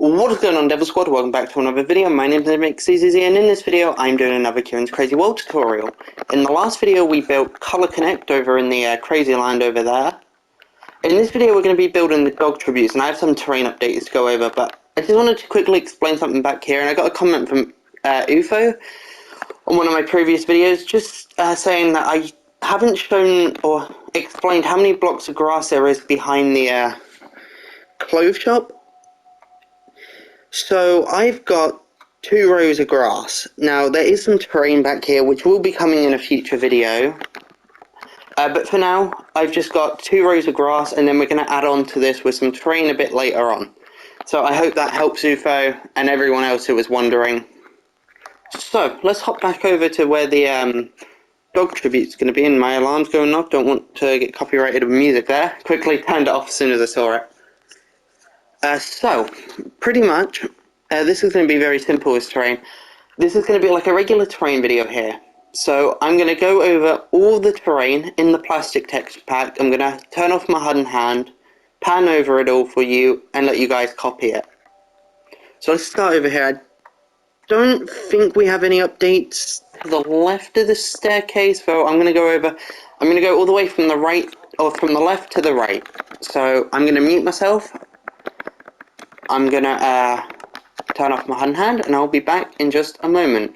What is going on, Devil Squad? Welcome back to another video. My name is MXCZZ, and in this video I'm doing another Ciaran's Crazy World tutorial. In the last video we built Color Connect over in the crazy land over there. In this video we're going to be building the dog tributes, and I have some terrain updates to go over, but I just wanted to quickly explain something back here, and I got a comment from UFO on one of my previous videos just saying that I haven't shown or explained how many blocks of grass there is behind the clothes shop. So I've got 2 rows of grass. Now there is some terrain back here which will be coming in a future video. But for now I've just got 2 rows of grass, and then we're going to add on to this with some terrain a bit later on. So I hope that helps UFO and everyone else who was wondering. So let's hop back over to where the dog tribute's going to be, and my alarm's going off. Don't want to get copyrighted with music there. Quickly turned it off as soon as I saw it. So, pretty much, this is going to be very simple as terrain. This is going to be like a regular terrain video here. So, I'm going to go over all the terrain in the plastic texture pack. I'm going to turn off my HUD and hand, pan over it all for you, and let you guys copy it. So, let's start over here. I don't think we have any updates to the left of the staircase, so I'm going to go all the way from the right, or from the left to the right. So, I'm going to mute myself. I'm gonna turn off my HUD and hand, and I'll be back in just a moment.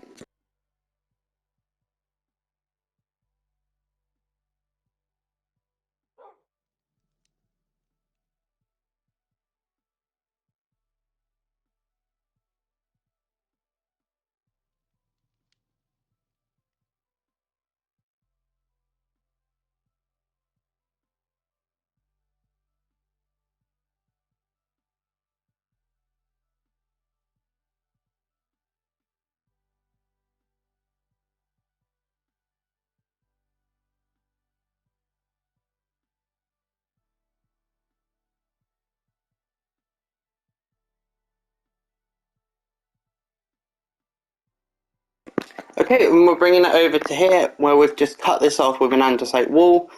Okay, and we're bringing it over to here, where we've just cut this off with an andesite wall.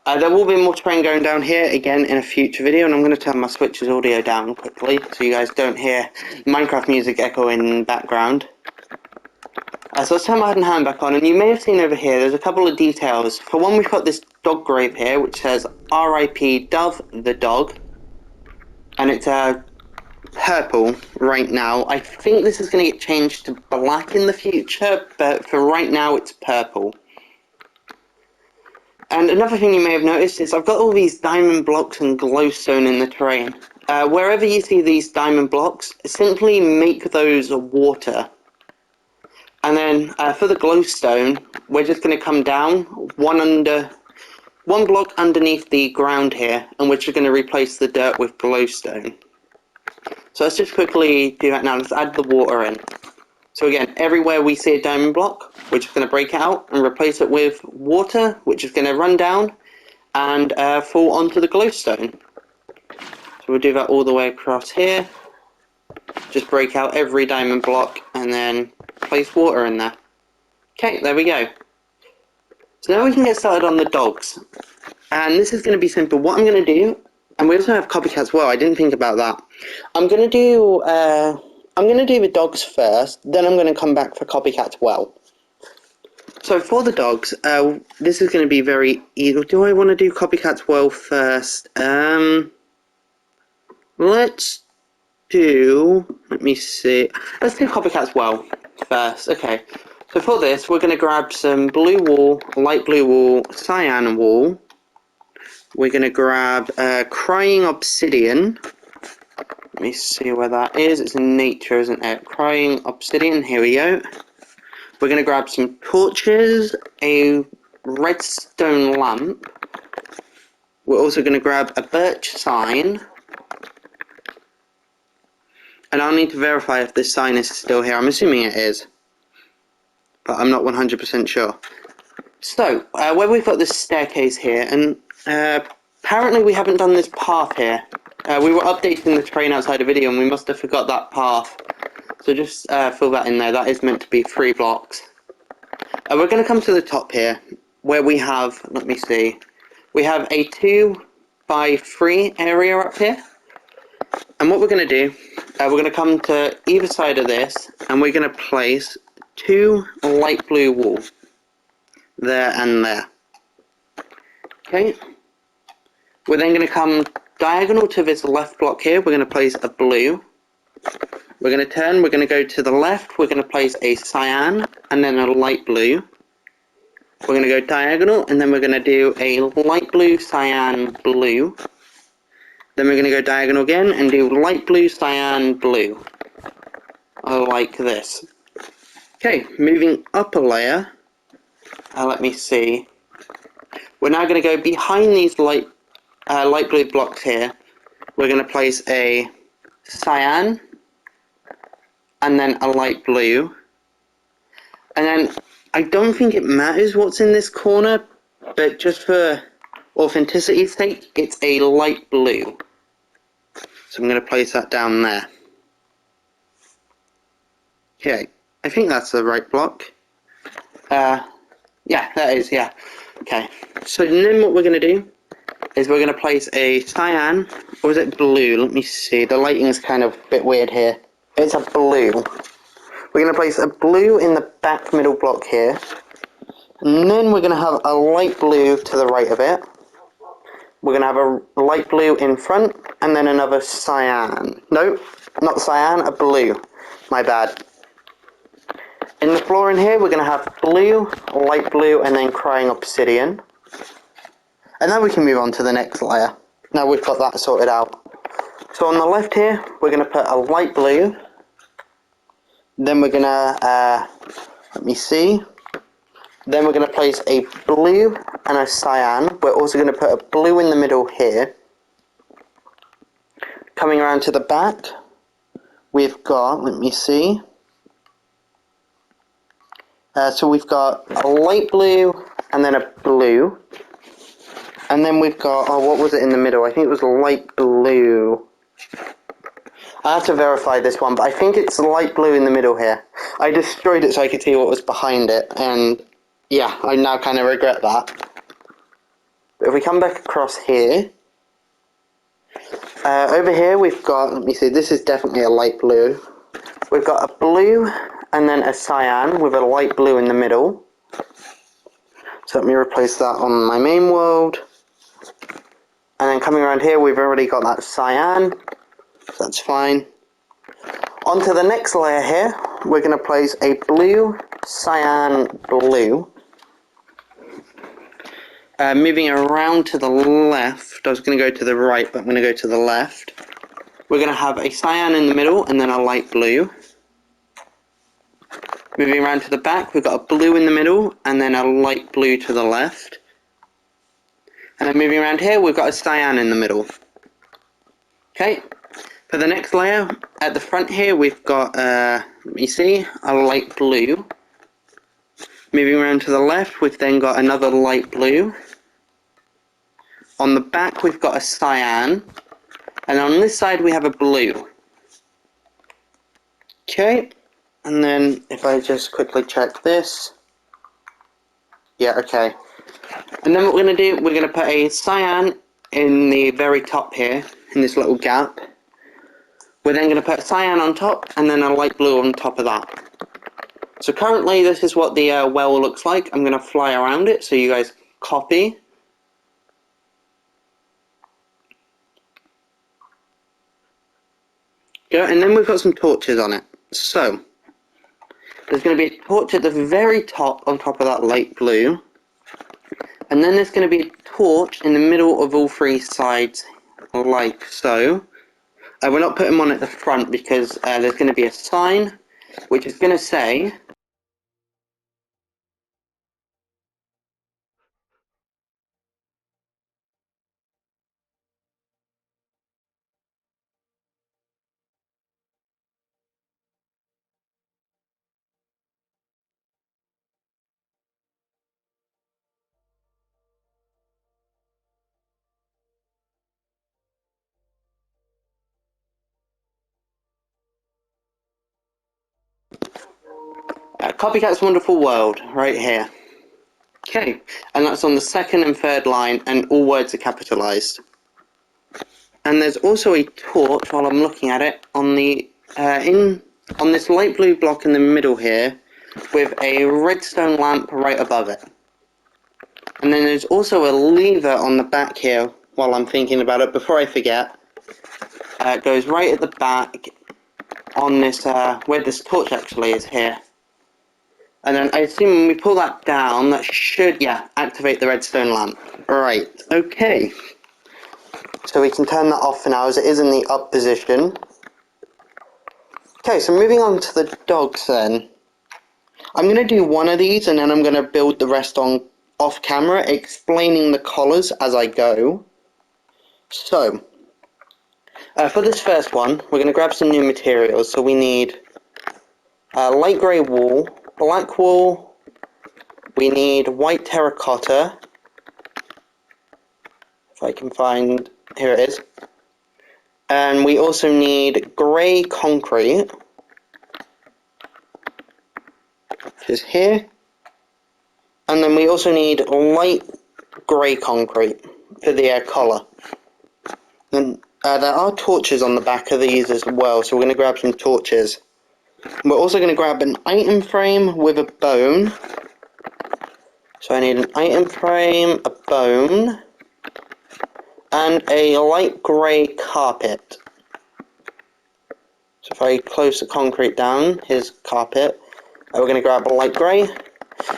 There will be more terrain going down here again in a future video, and I'm going to turn my Switch's audio down quickly so you guys don't hear Minecraft music echoing in the background. So let's turn my HUD and hand back on, and you may have seen over here there's a couple of details. For one, we've got this dog grave here which says RIP Dove the dog, and it's purple right now. I think this is going to get changed to black in the future, but for right now it's purple. And another thing you may have noticed is I've got all these diamond blocks and glowstone in the terrain. Wherever you see these diamond blocks, simply make those water. And then for the glowstone, we're just going to come down one block underneath the ground here, and we're just going to replace the dirt with glowstone. So let's just quickly do that now. Let's add the water in. So again, everywhere we see a diamond block, we're just going to break it out and replace it with water, which is going to run down and fall onto the glowstone. So we'll do that all the way across here. Just break out every diamond block and then place water in there. Okay, there we go. So now we can get started on the dogs. And this is going to be simple. What I'm going to do, and we also have Copycat as well, I didn't think about that. I'm going to do the dogs first, then I'm going to come back for Copycat as well. So for the dogs, this is going to be very easy. Do I want to do Copycat as well first? Let me see. Let's do Copycat as well first. Okay. So for this, we're going to grab some blue wool, light blue wool, cyan wool. We're going to grab crying obsidian. Let me see where that is. It's in nature, isn't it? Crying obsidian. Here we go. We're going to grab some torches, a redstone lamp. We're also going to grab a birch sign. And I'll need to verify if this sign is still here. I'm assuming it is, but I'm not 100% sure. So, where we've got this staircase here, and apparently we haven't done this path here. We were updating the terrain outside the video, and we must have forgot that path. So just fill that in there. That is meant to be 3 blocks. We're going to come to the top here, where we have, let me see, we have a 2 by 3 area up here. And what we're going to do we're going to come to either side of this, and we're going to place 2 light blue wool. There and there. Okay. We're then going to come diagonal to this left block here. We're going to place a blue. We're going to turn. We're going to go to the left. We're going to place a cyan and then a light blue. We're going to go diagonal, and then we're going to do a light blue, cyan, blue. Then we're going to go diagonal again and do light blue, cyan, blue. Like this. Okay, moving up a layer. Let me see. We're now going to go behind these light blue blocks here. We're going to place a cyan and then a light blue. And then I don't think it matters what's in this corner, but just for authenticity's sake, it's a light blue. So I'm going to place that down there. Okay, I think that's the right block. Yeah, that is, yeah. Okay, so then what we're going to do is we're going to place a cyan, or is it blue? Let me see, the lighting is kind of a bit weird here. It's a blue. We're going to place a blue in the back middle block here. And then we're going to have a light blue to the right of it. We're going to have a light blue in front, and then another cyan. No, not cyan, a blue. My bad. In the floor in here, we're going to have blue, light blue, and then crying obsidian. And then we can move on to the next layer. Now we've got that sorted out. So on the left here, we're going to put a light blue. Then we're going to, let me see. Then we're going to place a blue and a cyan. We're also going to put a blue in the middle here. Coming around to the back, we've got, let me see. So we've got a light blue and then a blue. And then we've got, oh, what was it in the middle? I think it was light blue. I have to verify this one, but I think it's light blue in the middle here. I destroyed it so I could see what was behind it, and yeah, I now kind of regret that. But if we come back across here, over here we've got, let me see, this is definitely a light blue. We've got a blue and then a cyan with a light blue in the middle. So let me replace that on my main world. And then coming around here, we've already got that cyan. So that's fine. Onto the next layer here, we're going to place a blue, cyan, blue. Moving around to the left, I was going to go to the right, but I'm going to go to the left. We're going to have a cyan in the middle and then a light blue. Moving around to the back, we've got a blue in the middle and then a light blue to the left. And then moving around here, we've got a cyan in the middle. Okay, for the next layer, at the front here, we've got, let me see, a light blue. Moving around to the left, we've then got another light blue. On the back, we've got a cyan. And on this side, we have a blue. Okay. And then if I just quickly check this. Yeah, okay. And then what we're going to do, we're going to put a cyan in the very top here, in this little gap. We're then going to put cyan on top, and then a light blue on top of that. So currently this is what the well looks like. I'm going to fly around it so you guys copy. Go, and then we've got some torches on it. So there's going to be a torch at the very top on top of that light blue. And then there's going to be a torch in the middle of all 3 sides, like so. We're not putting them on at the front because there's going to be a sign which is going to say Copycat's Wonderful World, right here. Okay, and that's on the 2nd and 3rd line, and all words are capitalised. And there's also a torch, while I'm looking at it, on the on this light blue block in the middle here, with a redstone lamp right above it. And then there's also a lever on the back here, while I'm thinking about it, before I forget. It goes right at the back, on this, where this torch actually is here. And then I assume when we pull that down, that should, yeah, activate the redstone lamp. Right, okay. So we can turn that off for now, as it is in the up position. Okay, so moving on to the dogs then. I'm going to do one of these, and then I'm going to build the rest on off camera, explaining the collars as I go. So, for this first one, we're going to grab some new materials. So we need light grey wool, black wool, we need white terracotta, if I can find, here it is, and we also need grey concrete, which is here, and then we also need light grey concrete for the collar. Then there are torches on the back of these as well, so we're going to grab some torches. We're also going to grab an item frame with a bone. So I need an item frame, a bone, and a light grey carpet. So if I close the concrete down, here's carpet. We're going to grab a light grey.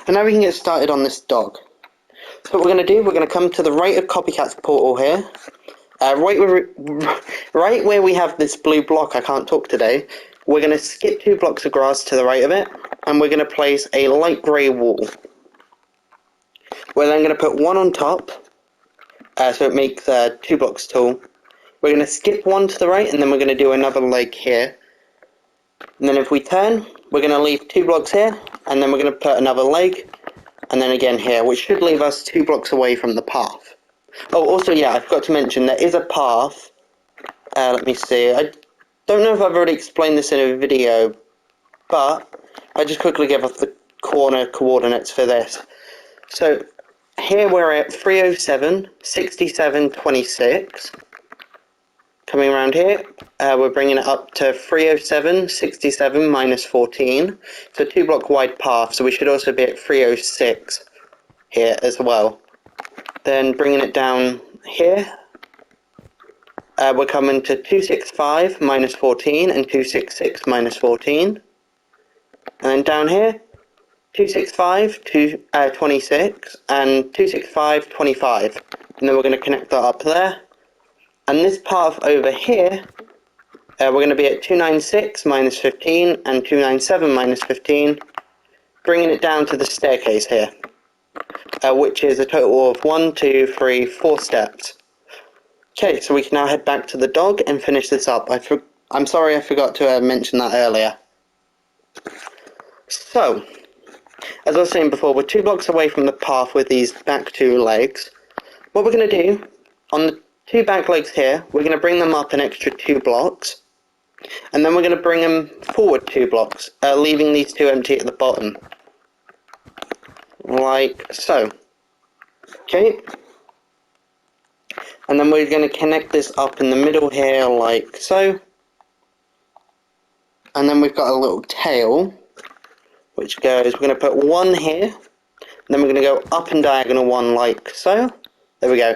And now we can get started on this dog. So what we're going to do, we're going to come to the right of Copycat's portal here. Right where we have this blue block, I can't talk today, we're going to skip 2 blocks of grass to the right of it, and we're going to place a light grey wall. We're then going to put one on top, so it makes 2 blocks tall. We're going to skip 1 to the right, and then we're going to do another leg here. And then if we turn, we're going to leave 2 blocks here, and then we're going to put another leg, and then again here, which should leave us 2 blocks away from the path. Oh, also, yeah, I forgot to mention, there is a path. Let me see. I don't know if I've already explained this in a video, but I'll just quickly give us the corner coordinates for this. So, here we're at 307, 67, 26. Coming around here, we're bringing it up to 307, 67, minus 14. So, 2 block wide path, so we should also be at 306 here as well. Then bringing it down here, we're coming to 265 minus 14 and 266 minus 14. And then down here, 265, 26 and 265, 25. And then we're going to connect that up there. And this path over here, we're going to be at 296 minus 15 and 297 minus 15, bringing it down to the staircase here. Which is a total of 1, 2, 3, 4 steps. Okay, so we can now head back to the dog and finish this up. I'm sorry I forgot to mention that earlier. So, as I was saying before, we're 2 blocks away from the path with these back 2 legs. What we're going to do, on the 2 back legs here, we're going to bring them up an extra 2 blocks. And then we're going to bring them forward 2 blocks, leaving these 2 empty at the bottom. Like so. Okay. And then we're going to connect this up in the middle here, like so. And then we've got a little tail, which goes, we're going to put 1 here. And then we're going to go up and diagonal 1 like so. There we go.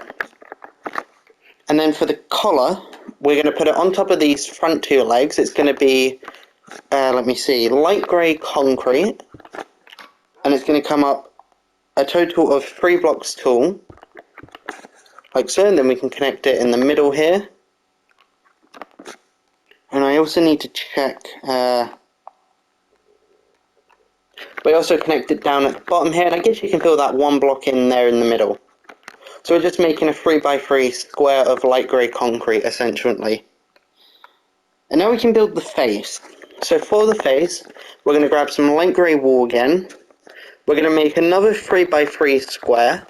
And then for the collar, we're going to put it on top of these front 2 legs. It's going to be, let me see, light grey concrete. And it's going to come up a total of 3 blocks tall, like so, and then we can connect it in the middle here. And I also need to check, we also connect it down at the bottom here, and I guess you can fill that 1 block in there in the middle. So we're just making a 3x3 square of light grey concrete, essentially. And now we can build the face. So for the face, we're going to grab some light grey wool again. We're going to make another 3x3 square.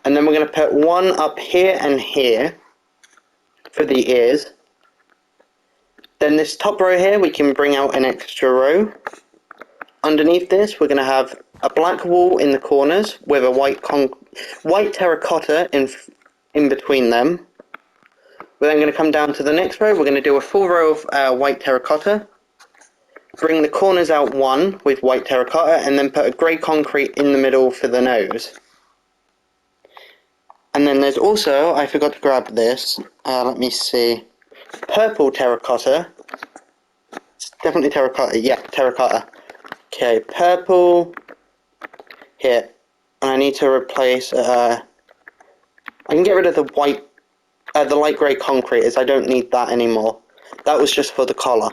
And then we're going to put 1 up here and here for the ears. Then this top row here, we can bring out an extra row. Underneath this, we're going to have a black wool in the corners with a white terracotta in between them. We're then going to come down to the next row. We're going to do a full row of white terracotta. Bring the corners out one with white terracotta, and then put a grey concrete in the middle for the nose. And then there's also, I forgot to grab this, let me see, purple terracotta. It's definitely terracotta, yeah, terracotta. Okay, purple, here. And I need to replace, I can get rid of the white, the light grey concrete, as I don't need that anymore. That was just for the collar.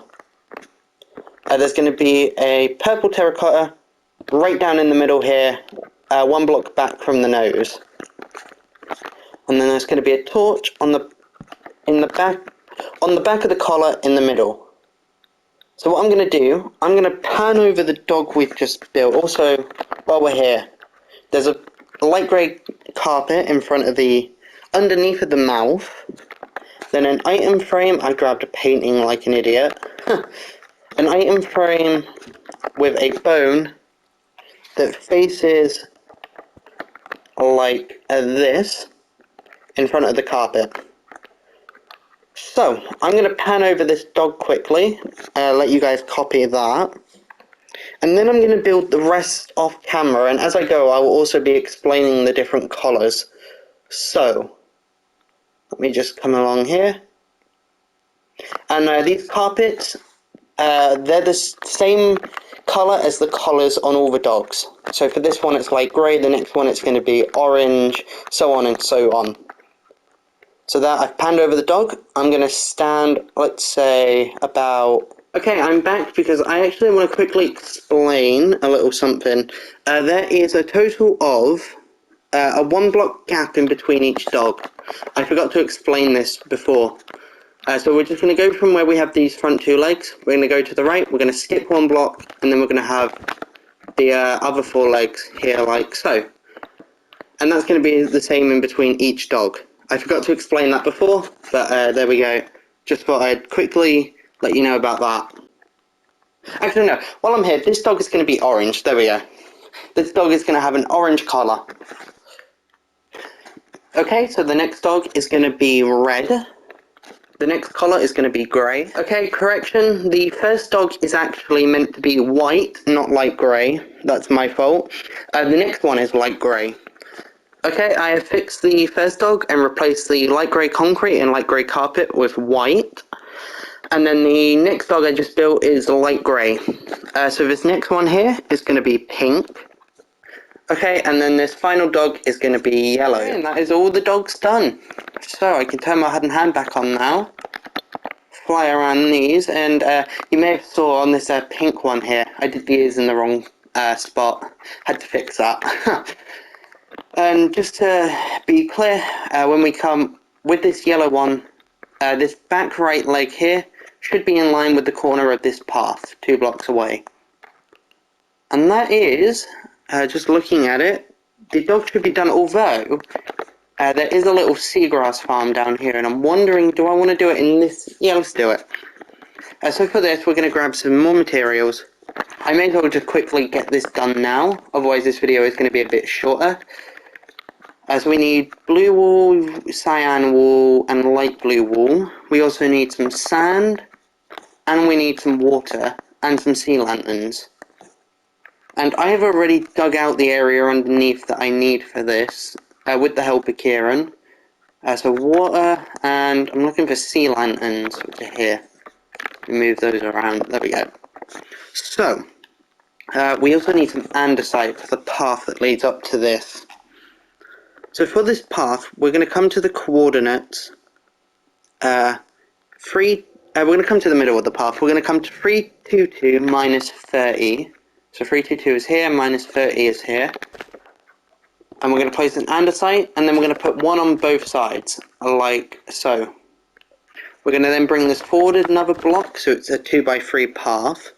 There's going to be a purple terracotta right down in the middle here, one block back from the nose. And then there's going to be a torch on the back of the collar in the middle. So what I'm going to do, I'm going to pan over the dog we've just built. Also, while we're here, there's a light grey carpet in front of underneath of the mouth. Then an item frame. I grabbed a painting like an idiot. An item frame with a bone that faces like this in front of the carpet. So, I'm going to pan over this dog quickly, let you guys copy that. And then I'm going to build the rest off camera, and as I go I will also be explaining the different colours. So, let me just come along here. And these carpets, they're the same colour as the collars on all the dogs. So for this one it's light grey, the next one it's going to be orange, so on and so on. So that I've panned over the dog, I'm going to stand, let's say, about... Okay, I'm back because I actually want to quickly explain a little something. There is a total of a 1 block gap in between each dog. I forgot to explain this before. So we're just going to go from where we have these front 2 legs, we're going to go to the right, we're going to skip 1 block, and then we're going to have the other 4 legs here like so. And that's going to be the same in between each dog. I forgot to explain that before, but there we go. Just thought I'd quickly let you know about that. Actually no, while I'm here, this dog is going to be orange, there we go. This dog is going to have an orange collar. Okay, so the next dog is going to be red. The next collar is going to be grey. Okay, correction. The first dog is actually meant to be white, not light grey. That's my fault. The next one is light grey. Okay, I have fixed the first dog and replaced the light grey concrete and light grey carpet with white. And then the next dog I just built is light grey. So this next one here is going to be pink. Okay, and then this final dog is going to be yellow. Okay, and that is all the dogs done. So I can turn my head and hand back on now. Fly around these, and you may have saw on this pink one here, I did the ears in the wrong spot. Had to fix that. And just to be clear, when we come with this yellow one, this back right leg here should be in line with the corner of this path, 2 blocks away. And that is... just looking at it, the dog should be done, although there is a little seagrass farm down here, and I'm wondering, do I want to do it in this? Yeah, let's do it. So for this, we're going to grab some more materials. I may as well just quickly get this done now, otherwise this video is going to be a bit shorter. So we need blue wool, cyan wool, and light blue wool. We also need some sand, and we need some water, and some sea lanterns. And I have already dug out the area underneath that I need for this, with the help of Ciaran. So water, and I'm looking for sea lanterns, which are here. Move those around, there we go. So, we also need some andesite for the path that leads up to this. So for this path, we're going to come to the coordinates, we're going to come to the middle of the path. We're going to come to 322 minus 30. So 322 is here, minus 30 is here. And we're going to place an andesite, and then we're going to put 1 on both sides, like so. We're going to then bring this forward another block, so it's a 2x3 path.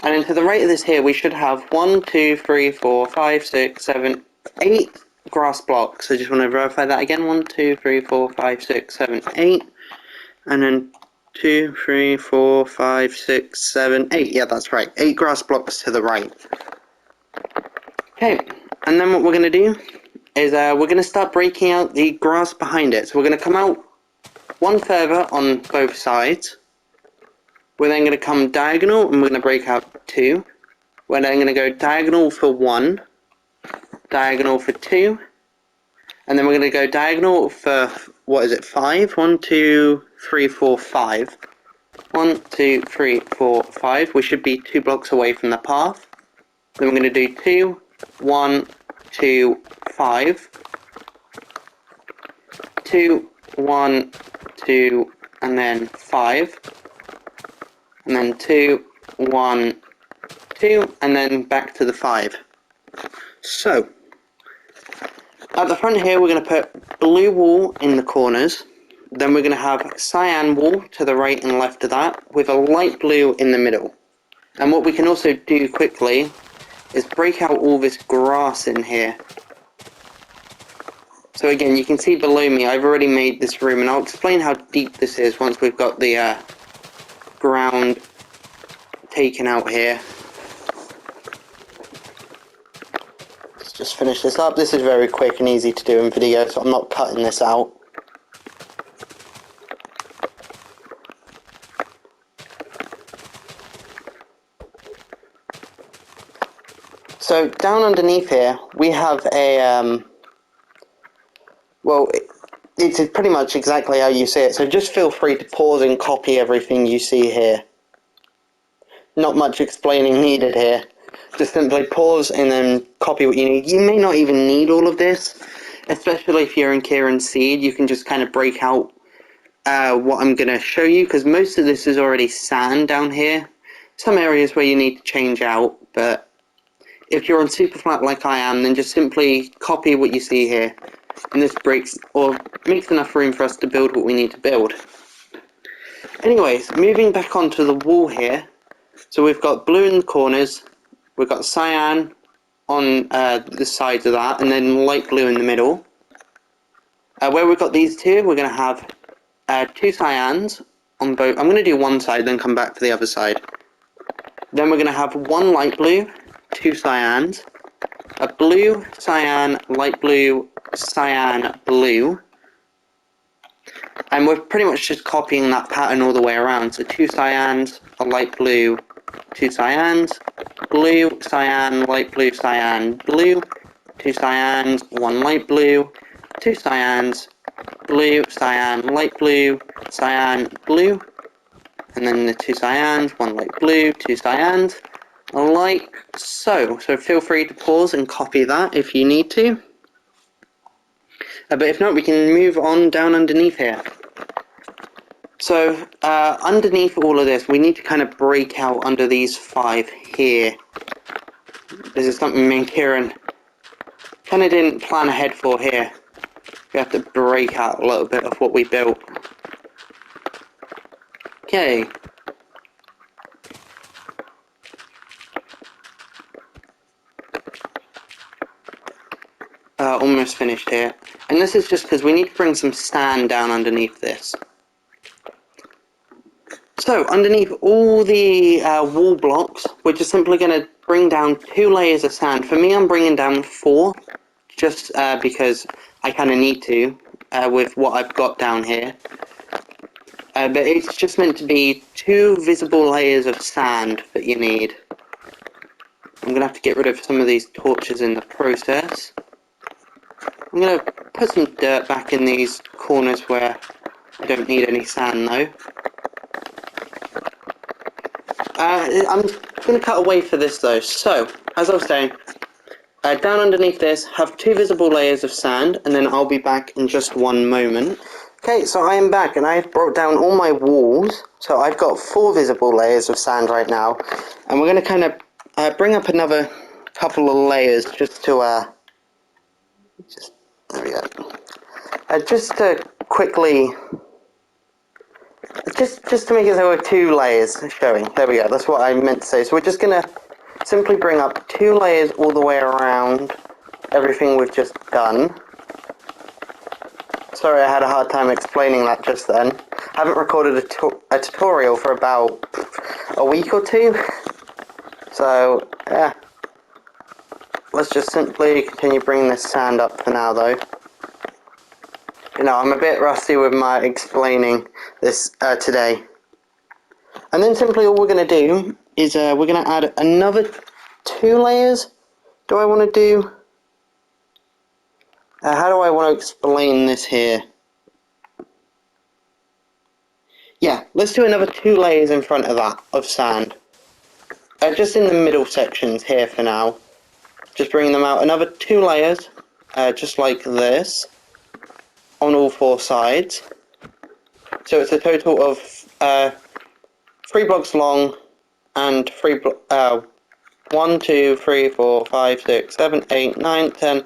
And then to the right of this here, we should have 1, 2, 3, 4, 5, 6, 7, 8 grass blocks. So I just want to verify that again. 1, 2, 3, 4, 5, 6, 7, 8. And then 2, 3, 4, 5, 6, 7, 8. Yeah, that's right. 8 grass blocks to the right. Okay, and then what we're going to do is we're going to start breaking out the grass behind it. So we're going to come out one further on both sides. We're then going to come diagonal and we're going to break out 2. We're then going to go diagonal for 1, diagonal for 2, and then we're going to go diagonal for, 5? 1, 2, 3, 4, 5. 1, 2, 3, 4, 5. We should be 2 blocks away from the path. Then we're going to do 2, 1, 2, 5. 2, 1, 2, and then 5. And then 2, 1, 2, and then back to the 5. So, at the front here, we're going to put blue wool in the corners. Then we're going to have cyan wool to the right and left of that, with a light blue in the middle. And what we can also do quickly is break out all this grass in here. So again, you can see below me, I've already made this room, and I'll explain how deep this is once we've got the ground taken out here. Let's just finish this up. This is very quick and easy to do in video, so I'm not cutting this out. So down underneath here, we have a, it's pretty much exactly how you see it, so just feel free to pause and copy everything you see here. Not much explaining needed here. Just simply pause and then copy what you need. You may not even need all of this, especially if you're in Ciaran's seed. You can just kind of break out what I'm going to show you, because most of this is already sand down here. Some areas where you need to change out, but if you're on super flat like I am, then just simply copy what you see here. And this breaks, or makes enough room for us to build what we need to build. Anyways, moving back onto the wall here. So we've got blue in the corners, we've got cyan on the sides of that, and then light blue in the middle. Where we've got these two, we're going to have 2 cyans on both. I'm going to do one side, then come back to the other side. Then we're going to have 1 light blue, 2 cyans, a blue, cyan, light blue, cyan, blue. And we're pretty much just copying that pattern all the way around. So 2 cyans, a light blue, 2 cyans, blue, cyan, light blue, cyan, blue, 2 cyans, 1 light blue, 2 cyans, blue, cyan, light blue, cyan, blue, and then the 2 cyans, 1 light blue, 2 cyans, like so. So feel free to pause and copy that if you need to. But if not, we can move on down underneath here. So, underneath all of this, we need to kind of break out under these 5 here. This is something me and Ciaran kind of didn't plan ahead for here. We have to break out a little bit of what we built. Okay. Almost finished here. And this is just because we need to bring some sand down underneath this. So, underneath all the wall blocks, we're just simply going to bring down 2 layers of sand. For me, I'm bringing down 4, just because I kind of need to, with what I've got down here. But it's just meant to be 2 visible layers of sand that you need. I'm going to have to get rid of some of these torches in the process. I'm going to put some dirt back in these corners where I don't need any sand though. I'm going to cut away for this though. So, as I was saying, down underneath this, have 2 visible layers of sand, and then I'll be back in just one moment. Okay, so I am back, and I've brought down all my walls. So I've got 4 visible layers of sand right now, and we're going to kind of bring up another couple of layers just to there we go. Just to quickly, just to make it so we're 2 layers showing. There we go. That's what I meant to say. So we're just gonna simply bring up 2 layers all the way around everything we've just done. Sorry, I had a hard time explaining that just then. I haven't recorded a tutorial for about a week or 2. So yeah. Let's just simply continue bringing this sand up for now, though. You know, I'm a bit rusty with my explaining this today. And then simply all we're going to do is we're going to add another 2 layers. Do I want to do... how do I want to explain this here? Yeah, let's do another 2 layers in front of that, of sand. Just in the middle sections here for now. Just bringing them out another 2 layers, just like this, on all 4 sides. So it's a total of 3 blocks long and 1, 2, 3, 4, 5, 6, 7, 8, 9, 10.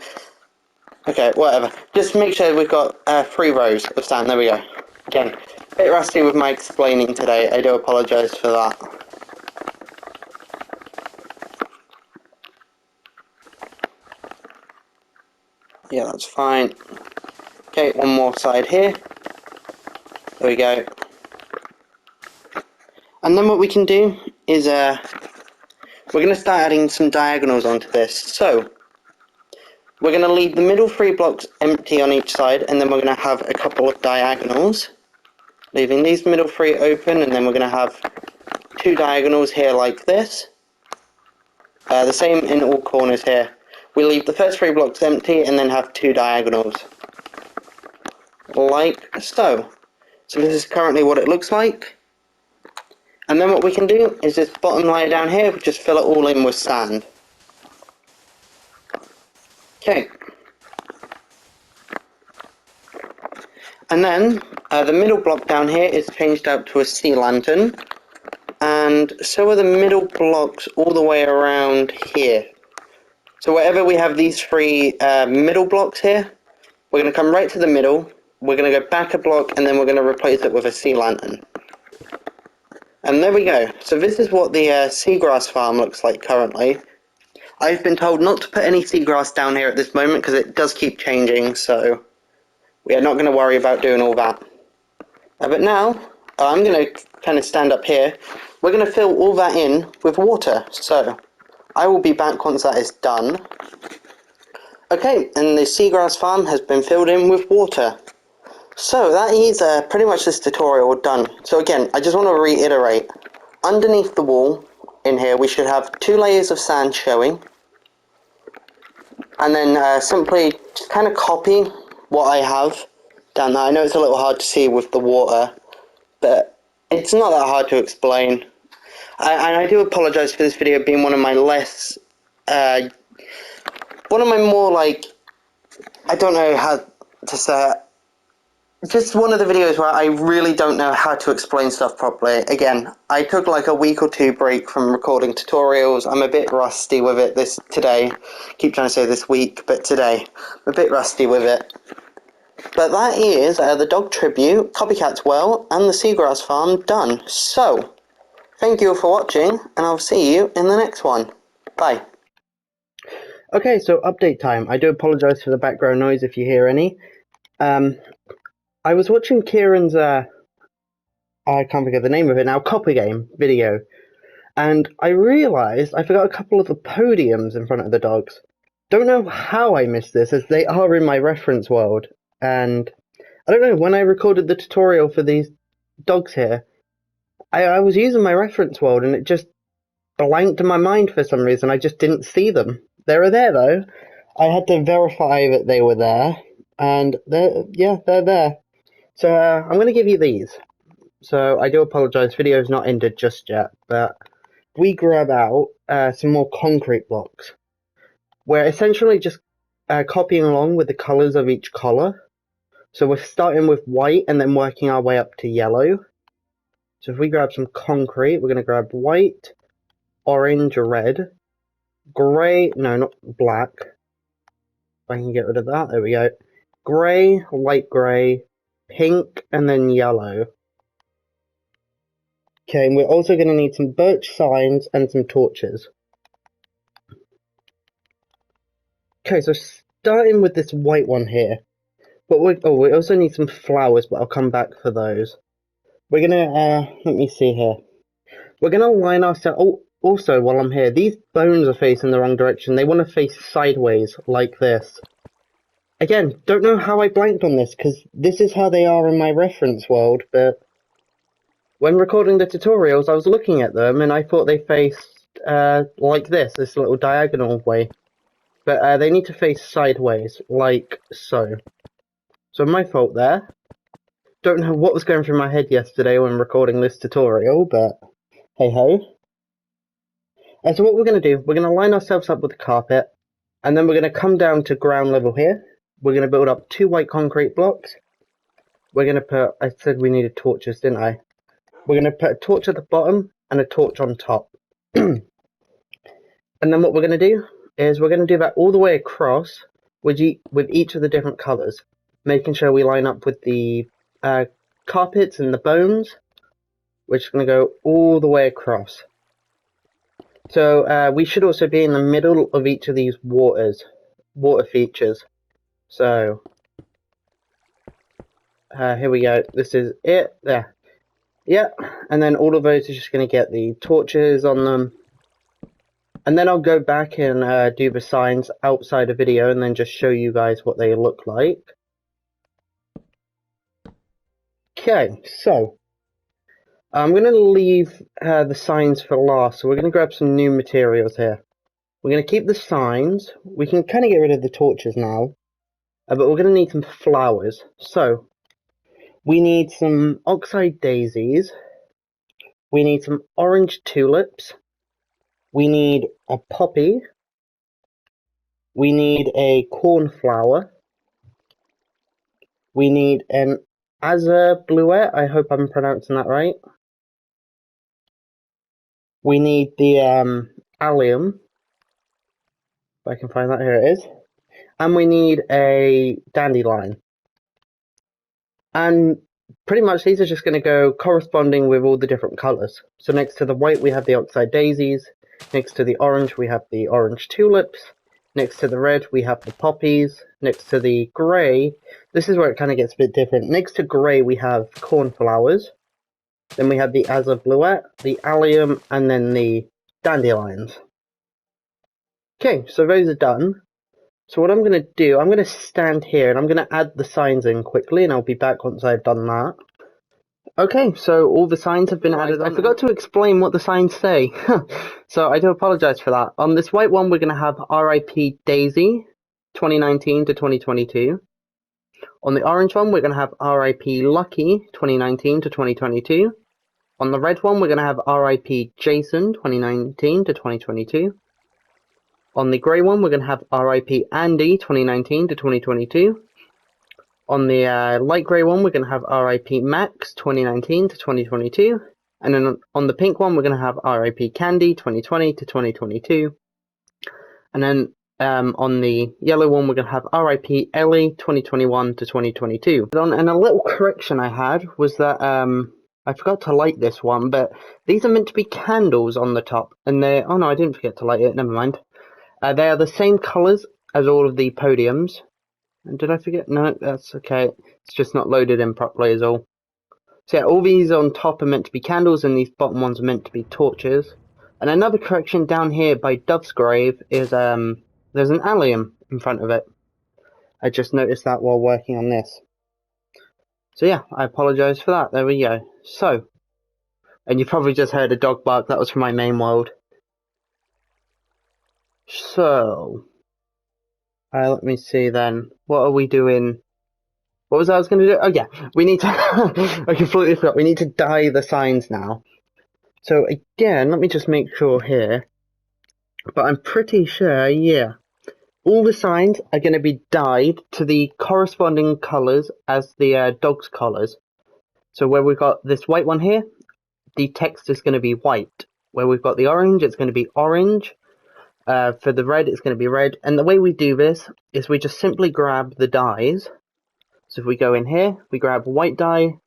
Okay, whatever. Just make sure we've got 3 rows of sand. There we go. Again, a bit rusty with my explaining today. I do apologise for that. Yeah, that's fine. Okay, one more side here. There we go. And then what we can do is we're going to start adding some diagonals onto this. So we're going to leave the middle 3 blocks empty on each side, and then we're going to have a couple of diagonals, leaving these middle 3 open, and then we're going to have 2 diagonals here like this. The same in all corners here. We leave the first 3 blocks empty and then have 2 diagonals, like so. So this is currently what it looks like. And then what we can do is this bottom layer down here, we just fill it all in with sand. Okay. And then the middle block down here is changed out to a sea lantern. And so are the middle blocks all the way around here. So wherever we have these 3 middle blocks here, we're going to come right to the middle, we're going to go back a block, and then we're going to replace it with a sea lantern. And there we go. So this is what the seagrass farm looks like currently. I've been told not to put any seagrass down here at this moment because it does keep changing, so we are not going to worry about doing all that. But now, I'm going to kind of stand up here. We're going to fill all that in with water. So I will be back once that is done. Okay, and the seagrass farm has been filled in with water. So that is pretty much this tutorial done. So again, I just want to reiterate, underneath the wall in here we should have 2 layers of sand showing, and then simply just kind of copy what I have down there. I know it's a little hard to see with the water, but it's not that hard to explain. And I do apologise for this video being one of my less, one of my more like, I don't know how to say it. Just one of the videos where I really don't know how to explain stuff properly. Again, I took like a week or 2 break from recording tutorials. I'm a bit rusty with it today. Keep trying to say this week, but today. I'm a bit rusty with it. But that is the dog tribute, Copycat's well, and the seagrass farm done. So, thank you for watching, and I'll see you in the next one. Bye. Okay, so update time. I do apologise for the background noise if you hear any. I was watching Ciaran's, I can't forget the name of it now, Copy Game video, and I realised I forgot a couple of the podiums in front of the dogs. Don't know how I missed this, as they are in my reference world, and I don't know, when I recorded the tutorial for these dogs here, I was using my reference world and it just blanked in my mind for some reason. I just didn't see them. They were there though. I had to verify that they were there, and they're there. So I'm going to give you these. So I do apologise, video's not ended just yet, but we grab out some more concrete blocks. We're essentially just copying along with the colours of each colour. So we're starting with white and then working our way up to yellow. So if we grab some concrete, we're going to grab white, orange, red, grey, no, not black. If I can get rid of that, there we go. Grey, light grey, pink, and then yellow. Okay, and we're also going to need some birch signs and some torches. Okay, so starting with this white one here. But we also need some flowers, but I'll come back for those. We're gonna, let me see here. We're gonna line ourselves, also while I'm here, these bones are facing the wrong direction. They want to face sideways, like this. Again, don't know how I blanked on this, because this is how they are in my reference world, but when recording the tutorials, I was looking at them, and I thought they faced, like this little diagonal way. But they need to face sideways, like so. So my fault there. Don't know what was going through my head yesterday when recording this tutorial, but hey ho. So what we're going to do, we're going to line ourselves up with the carpet, and then we're going to come down to ground level here. We're going to build up 2 white concrete blocks. We're going to put, I said we needed torches, didn't I? We're going to put a torch at the bottom and a torch on top. And then what we're going to do is we're going to do that all the way across with each of the different colours, making sure we line up with the carpets and the bones, which is going to go all the way across. So we should also be in the middle of each of these water features. So here we go. This is it. There. Yeah. And then all of those are just going to get the torches on them. And then I'll go back and do the signs outside a video and then just show you guys what they look like. Okay, so I'm going to leave the signs for last, so we're going to grab some new materials here. We're going to keep the signs. We can kind of get rid of the torches now, but we're going to need some flowers. So we need some oxide daisies. We need some orange tulips. We need a poppy. We need a cornflower. We need an azure bluette. I hope I'm pronouncing that right. We need the allium. If I can find that, here it is. And we need a dandelion. And pretty much these are just going to go corresponding with all the different colours. So next to the white we have the oxide daisies. Next to the orange we have the orange tulips. Next to the red we have the poppies. Next to the grey, this is where it kind of gets a bit different. Next to grey we have cornflowers. Then we have the azure bluette, the allium, and then the dandelions. Okay, so those are done. So what I'm going to do, I'm going to stand here and I'm going to add the signs in quickly, and I'll be back once I've done that. Okay, so all the signs have been added. I forgot to explain what the signs say, so I do apologise for that. On this white one, we're going to have RIP Daisy 2019 to 2022. On the orange one, we're going to have RIP Lucky 2019 to 2022. On the red one, we're going to have RIP Jason 2019 to 2022. On the grey one, we're going to have RIP Andy 2019 to 2022. On the light grey one, we're going to have RIP Max 2019 to 2022. And then on the pink one, we're going to have RIP Candy 2020 to 2022. And then on the yellow one, we're going to have RIP Ellie 2021 to 2022. And a little correction I had was that I forgot to light this one, but these are meant to be candles on the top. And they're, oh no, I didn't forget to light it, never mind. They are the same colours as all of the podiums. And did I forget? No, that's okay. It's just not loaded in properly is all. So yeah, all these on top are meant to be candles and these bottom ones are meant to be torches. And another correction down here by Dove's Grave is there's an allium in front of it. I just noticed that while working on this. So yeah, I apologise for that. There we go. So, and you probably just heard a dog bark. That was from my main world. So, let me see then. What are we doing? What was I was going to do? Oh yeah, we need to, I completely forgot, we need to dye the signs now. So again, let me just make sure here. But I'm pretty sure, yeah. All the signs are going to be dyed to the corresponding colours as the dog's collars. So where we've got this white one here, the text is going to be white. Where we've got the orange, it's going to be orange. For the red, it's going to be red. And the way we do this is we just simply grab the dyes. So if we go in here, we grab white dye,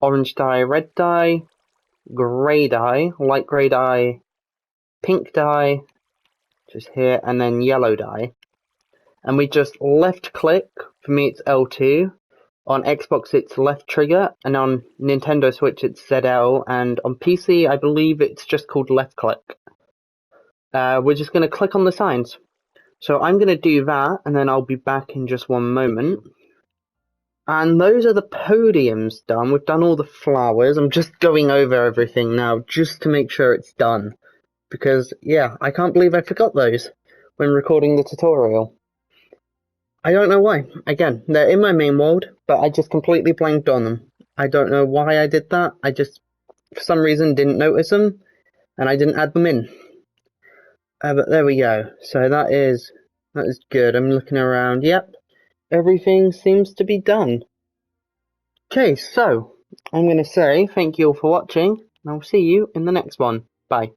orange dye, red dye, grey dye, light grey dye, pink dye, just here, and then yellow dye. And we just left click, for me it's L2, on Xbox it's left trigger, and on Nintendo Switch it's ZL, and on PC I believe it's just called left click. We're just going to click on the signs. So I'm going to do that, and then I'll be back in just one moment. And those are the podiums done. We've done all the flowers. I'm just going over everything now, just to make sure it's done. Because, yeah, I can't believe I forgot those when recording the tutorial. I don't know why. Again, they're in my main world, but I just completely blanked on them. I don't know why I did that. I just, for some reason, didn't notice them, and I didn't add them in. But there we go. So that is good. I'm looking around. Yep, everything seems to be done. Okay, so I'm going to say thank you all for watching, and I'll see you in the next one. Bye.